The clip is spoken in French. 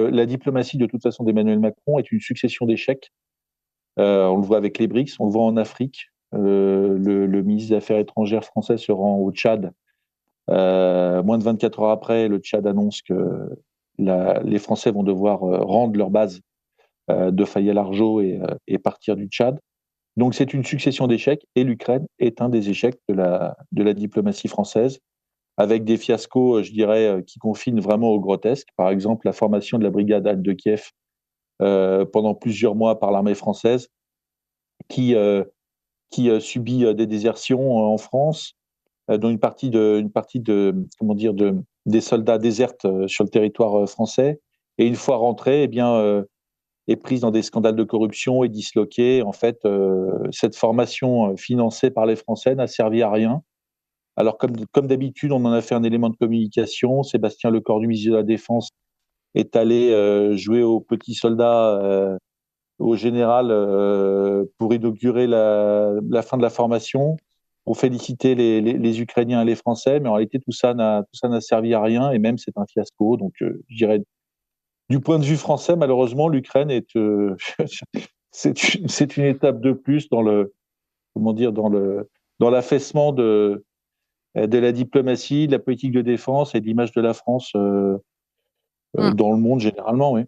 la diplomatie, de toute façon, d'Emmanuel Macron est une succession d'échecs. On le voit avec les BRICS, on le voit en Afrique. Le ministre des Affaires étrangères français se rend au Tchad. Moins de 24 heures après, le Tchad annonce que les Français vont devoir rendre leur base de Faya-Largeau et partir du Tchad. Donc c'est une succession d'échecs et l'Ukraine est un des échecs de la diplomatie française, avec des fiascos, je dirais, qui confinent vraiment au grotesque. Par exemple, la formation de la brigade Alpes de Kiev pendant plusieurs mois par l'armée française, qui, euh, qui subit des désertions en France, dont une partie de, comment dire, des soldats désertent sur le territoire français, et une fois rentrés, eh bien, est prise dans des scandales de corruption et disloquée. En fait, cette formation financée par les Français n'a servi à rien. Alors, comme d'habitude, on en a fait un élément de communication. Sébastien Lecornu, ministre de la Défense, est allé jouer aux petits soldats, au général, pour inaugurer la fin de la formation, pour féliciter les Ukrainiens et les Français. Mais en réalité, tout ça n'a servi à rien, et même c'est un fiasco. Donc, je dirais, du point de vue français, malheureusement, l'Ukraine est, c'est une étape de plus dans le, comment dire, dans l'affaissement de la diplomatie, de la politique de défense et de l'image de la France Mm. dans le monde généralement, oui.